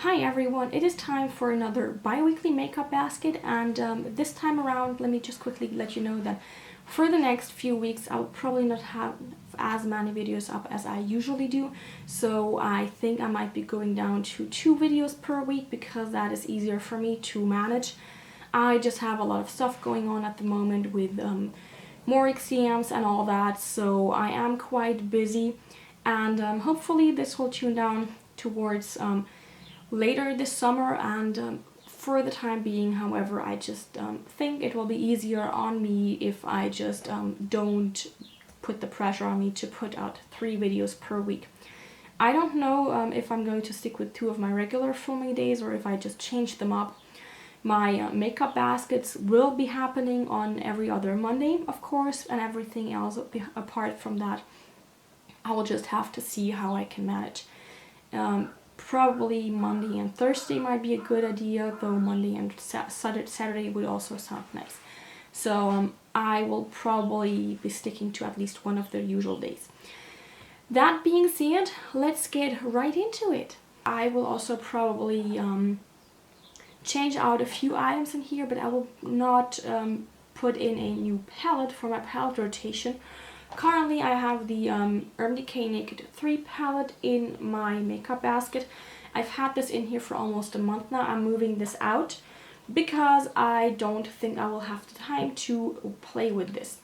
Hi everyone, it is time for another bi-weekly makeup basket, and this time around let me just quickly let you know that for the next few weeks I'll probably not have as many videos up as I usually do, so I think I might be going down to 2 videos per week because that is easier for me to manage. I just have a lot of stuff going on at the moment with more exams and all that, so I am quite busy, and hopefully this will tune down towards later this summer, and for the time being, however, I just think it will be easier on me if I just don't put the pressure on me to put out 3 videos per week. I don't know if I'm going to stick with 2 of my regular filming days or if I just change them up. My makeup baskets will be happening on every other Monday, of course, and everything else apart from that I will just have to see how I can manage. Probably Monday and Thursday might be a good idea, though Monday and Saturday would also sound nice. So I will probably be sticking to at least one of the usual days. That being said, let's get right into it. I will also probably change out a few items in here, but I will not put in a new palette for my palette rotation. Currently I have the Urban Decay Naked 3 palette in my makeup basket. I've had this in here for almost a month now. I'm moving this out because I don't think I will have the time to play with this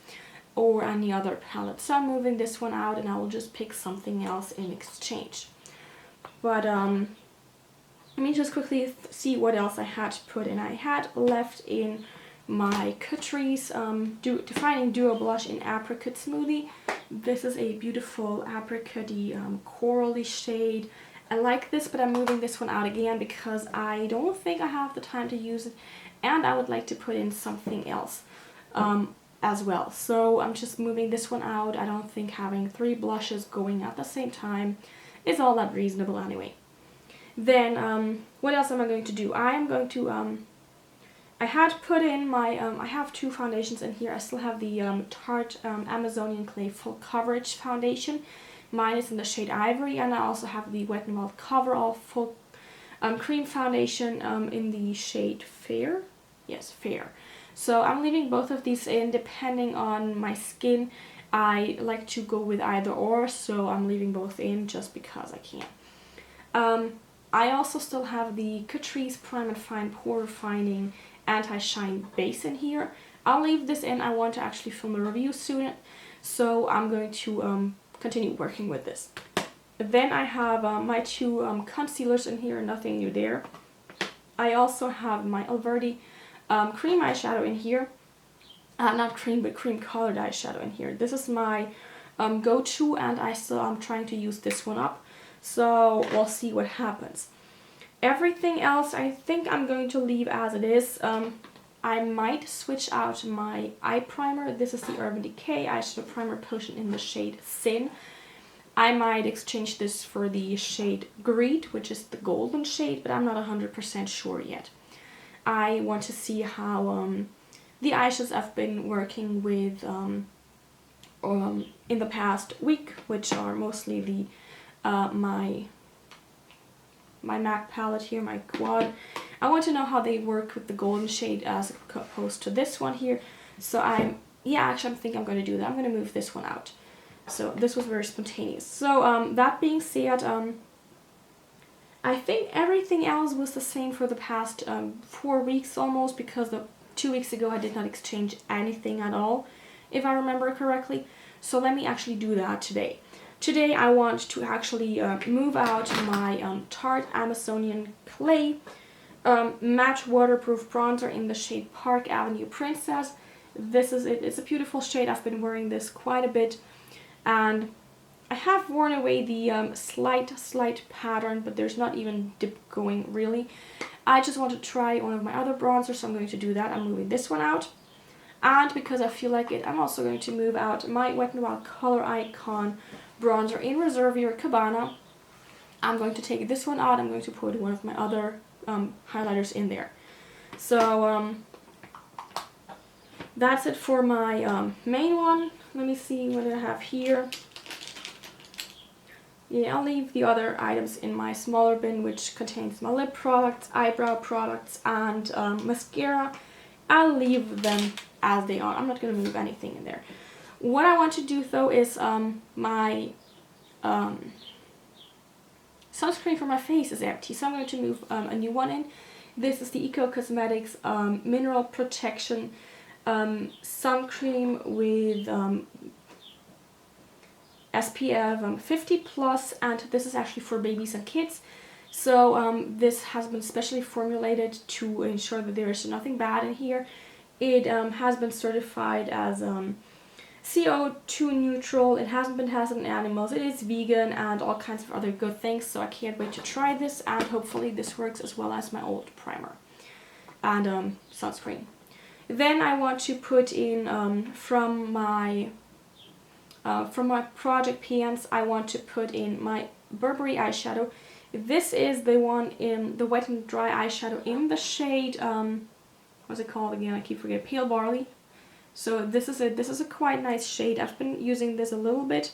or any other palette. So I'm moving this one out and I will just pick something else in exchange. But let me just quickly see what else I had to put in. I had left in my Catrice Defining Duo Blush in Apricot Smoothie. This is a beautiful apricot-y corally shade. I like this, but I'm moving this one out again because I don't think I have the time to use it, and I would like to put in something else as well. So I'm just moving this one out. I don't think having 3 blushes going at the same time is all that reasonable anyway. Then what else am I going to do? I am going to I had put in my, I have 2 foundations in here. I still have the Tarte Amazonian Clay Full Coverage Foundation. Mine is in the shade Ivory, and I also have the Wet n Wild Coverall Full Cream Foundation in the shade Fair. Yes, Fair. So I'm leaving both of these in depending on my skin. I like to go with either or, so I'm leaving both in just because I can. I also still have the Catrice Prime and Fine Pore Refining Anti-Shine Base in here. I'll leave this in. I want to actually film a review soon, so I'm going to continue working with this. Then I have my 2 concealers in here, nothing new there. I also have my Alberti cream eyeshadow in here. Not cream, but cream colored eyeshadow in here. This is my go-to, and I still am trying to use this one up, so we'll see what happens. Everything else I think I'm going to leave as it is. I might switch out my eye primer. This is the Urban Decay Eyeshadow Primer Potion in the shade Sin. I might exchange this for the shade Greed, which is the golden shade, but I'm not 100% sure yet. I want to see how the eyeshadows I've been working with in the past week, which are mostly the my MAC palette here, my quad. I want to know how they work with the golden shade as opposed to this one here. So I'm thinking I'm going to do that. I'm going to move this one out. So this was very spontaneous. So that being said, I think everything else was the same for the past 4 weeks almost, because 2 weeks ago I did not exchange anything at all, if I remember correctly. So let me actually do that today. Today I want to actually move out my Tarte Amazonian Clay Matte Waterproof Bronzer in the shade Park Avenue Princess. This is it. It's a beautiful shade. I've been wearing this quite a bit, and I have worn away the slight pattern, but there's not even dip going really. I just want to try one of my other bronzers, so I'm going to do that. I'm moving this one out. And because I feel like it, I'm also going to move out my Wet n Wild Color Icon bronzer in Reserve Your Cabana. I'm going to take this one out. I'm going to put one of my other highlighters in there. So that's it for my main one. Let me see what I have here. yeah, I'll leave the other items in my smaller bin, which contains my lip products, eyebrow products, and mascara. I'll leave them as they are. I'm not going to move anything in there. What I want to do though is my sunscreen for my face is empty, so I'm going to move a new one in. This is the Eco Cosmetics Mineral Protection Sun Cream with SPF 50 plus, and this is actually for babies and kids. So this has been specially formulated to ensure that there is nothing bad in here. It has been certified as CO2 neutral. It hasn't been tested on animals. It is vegan and all kinds of other good things. So I can't wait to try this, and hopefully this works as well as my old primer and sunscreen. Then I want to put in from my project pans, I want to put in my Burberry eyeshadow. This is the one in the Wet and Dry eyeshadow in the shade, what's it called again? I keep forgetting. Pale Barley. So this is a quite nice shade. I've been using this a little bit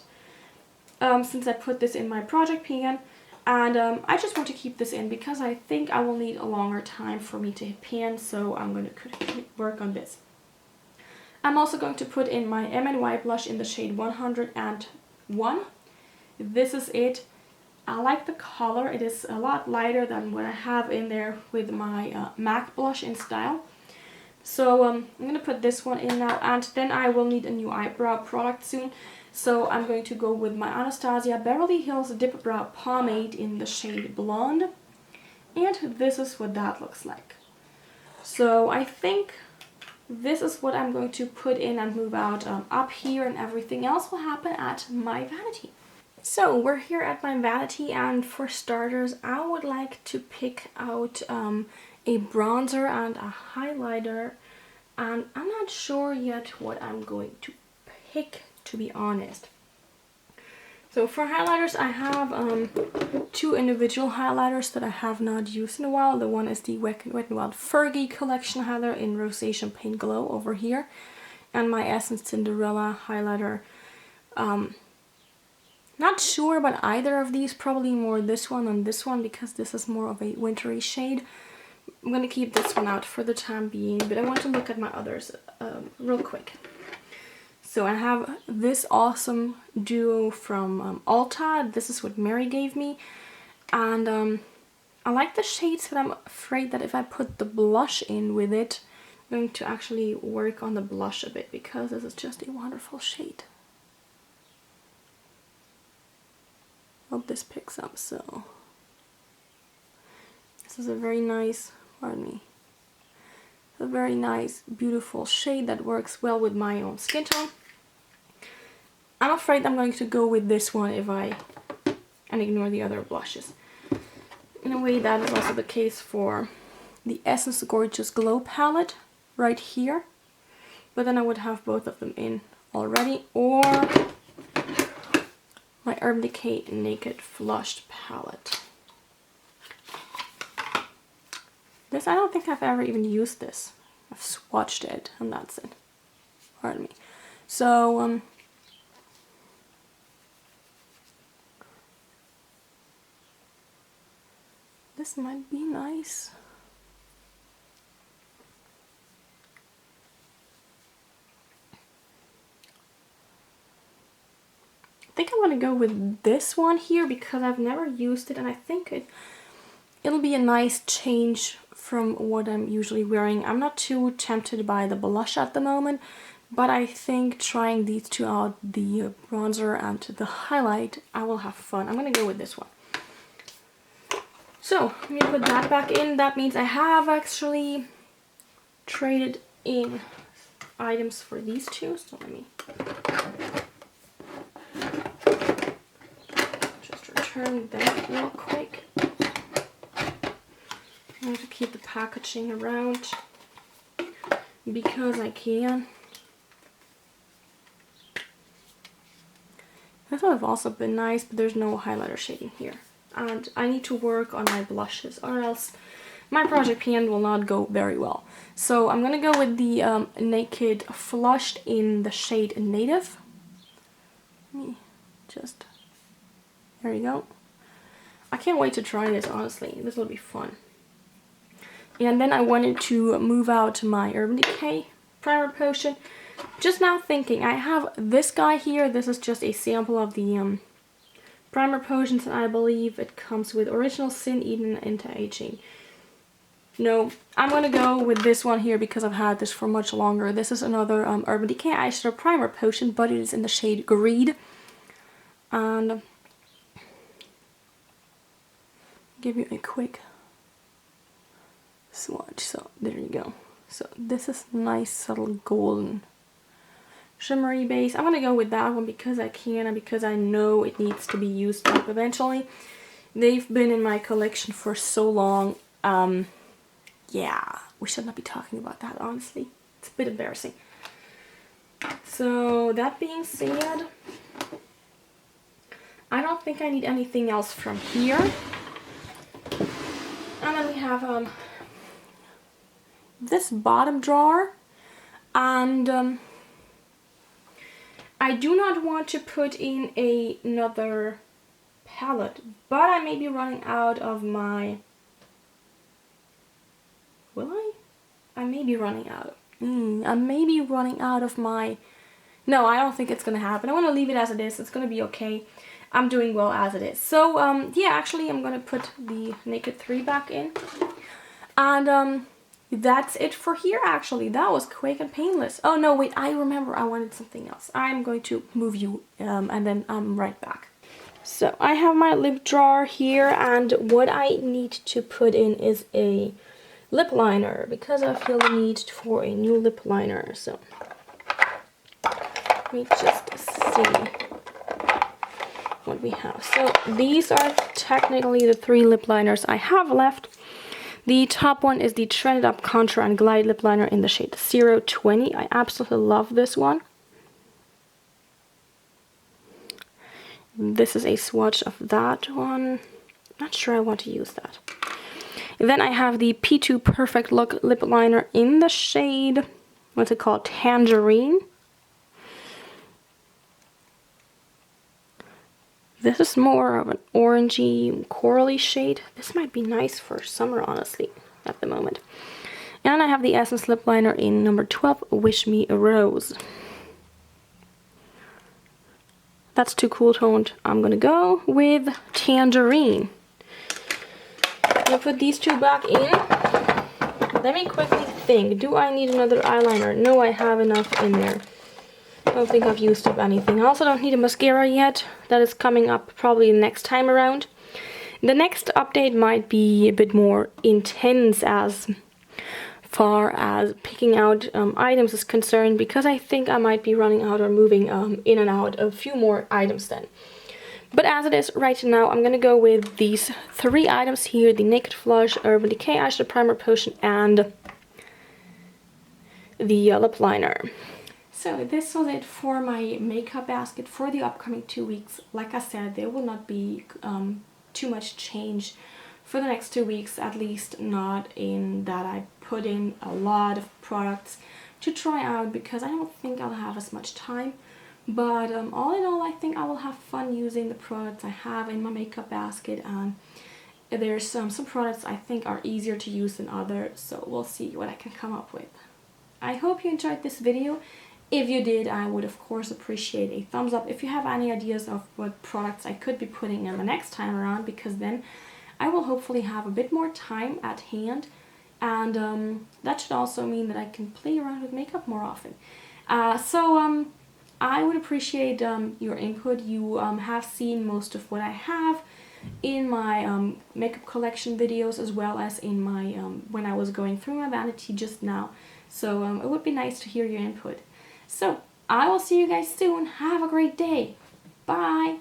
since I put this in my project pan, and I just want to keep this in because I think I will need a longer time for me to hit pan, so I'm going to work on this. I'm also going to put in my MNY blush in the shade 101. This is it. I like the color. It is a lot lighter than what I have in there with my MAC blush in Style. So I'm going to put this one in now, and then I will need a new eyebrow product soon. So I'm going to go with my Anastasia Beverly Hills Dip Brow Pomade in the shade Blonde. And this is what that looks like. So I think this is what I'm going to put in and move out up here, and everything else will happen at my vanity. So we're here at my vanity, and for starters I would like to pick out a bronzer and a highlighter, and I'm not sure yet what I'm going to pick, to be honest. So for highlighters, I have two individual highlighters that I have not used in a while. The one is the Wet n Wild Fergie collection highlighter in Rosé Champagne Glow over here, and my Essence Cinderella highlighter. Not sure about either of these, probably more this one than this one because this is more of a wintry shade. I'm going to keep this one out for the time being, but I want to look at my others real quick. So I have this awesome duo from Ulta. This is what Mary gave me, and I like the shades, but I'm afraid that if I put the blush in with it, I'm going to actually work on the blush a bit because this is just a wonderful shade. Hope this picks up. So this is a very nice, pardon me, a very nice, beautiful shade that works well with my own skin tone. I'm afraid I'm going to go with this one and ignore the other blushes. In a way, that is also the case for the Essence Gorgeous Glow palette right here. But then I would have both of them in already, or my Urban Decay Naked Flushed palette. This, I don't think I've ever even used this. I've swatched it, and that's it. Pardon me. So, this might be nice. I think I'm going to go with this one here because I've never used it, and I think it'll be a nice change from what I'm usually wearing. I'm not too tempted by the blush at the moment, but I think trying these two out, the bronzer and the highlight, I will have fun. I'm going to go with this one. So, let me put that back in. That means I have actually traded in items for these two. So let me just return them real quick. I'm going to keep the packaging around because I can. This would have also been nice, but there's no highlighter shade in here. And I need to work on my blushes, or else my project pan will not go very well. So I'm going to go with the Naked Flushed in the shade Native. Let me just There you go. I can't wait to try this, honestly. This will be fun. And then I wanted to move out my Urban Decay primer potion. Just now thinking, I have this guy here. This is just a sample of the primer potions, and I believe it comes with Original Sin, Eden, and Anti-Aging. No, I'm gonna go with this one here because I've had this for much longer. This is another Urban Decay eyeshadow primer potion, but it is in the shade Greed. And give you a quick swatch. So there you go. So this is nice, subtle golden shimmery base. I'm gonna go with that one because I can and because I know it needs to be used up eventually. They've been in my collection for so long. Yeah, we should not be talking about that, honestly. It's a bit embarrassing. So that being said, I don't think I need anything else from here. And then we have this bottom drawer, and I do not want to put in another palette, but I may be running out of my... Will I? I may be running out. I may be running out of my... No, I don't think it's gonna happen. I want to leave it as it is. It's gonna be okay. I'm doing well as it is. So, yeah, actually, I'm gonna put the Naked 3 back in. And, that's it for here, actually. That was quick and painless. Oh, no, wait, I remember I wanted something else. I'm going to move you, and then I'm right back. So, I have my lip drawer here, and what I need to put in is a lip liner, because I feel the need for a new lip liner. So let me just see what we have. So these are technically the 3 lip liners I have left. The top one is the Trended Up Contour and Glide lip liner in the shade 020. I absolutely love this one. This is a swatch of that one. Not sure I want to use that. Then I have the P2 Perfect Look lip liner in the shade, what's it called, Tangerine. This is more of an orangey, corally shade. This might be nice for summer, honestly, at the moment. And I have the Essence lip liner in number 12, Wish Me a Rose. That's too cool toned. I'm gonna go with Tangerine. I'm gonna put these 2 back in. Let me quickly think. Do I need another eyeliner? No, I have enough in there. I don't think I've used up anything. I also don't need a mascara yet. That is coming up probably next time around. The next update might be a bit more intense as far as picking out items is concerned, because I think I might be running out or moving in and out a few more items then. But as it is right now, I'm going to go with these 3 items here. The Naked Flush, Urban Decay Eyeshadow Primer Potion, and the lip liner. So this was it for my makeup basket for the upcoming 2 weeks. Like I said, there will not be too much change for the next 2 weeks, at least not in that I put in a lot of products to try out, because I don't think I'll have as much time. But all in all, I think I will have fun using the products I have in my makeup basket, and there's some products I think are easier to use than others, so we'll see what I can come up with. I hope you enjoyed this video. If you did, I would of course appreciate a thumbs up. If you have any ideas of what products I could be putting in the next time around, because then I will hopefully have a bit more time at hand, and that should also mean that I can play around with makeup more often. I would appreciate your input. You have seen most of what I have in my makeup collection videos, as well as in my when I was going through my vanity just now. So it would be nice to hear your input. So I will see you guys soon. Have a great day. Bye.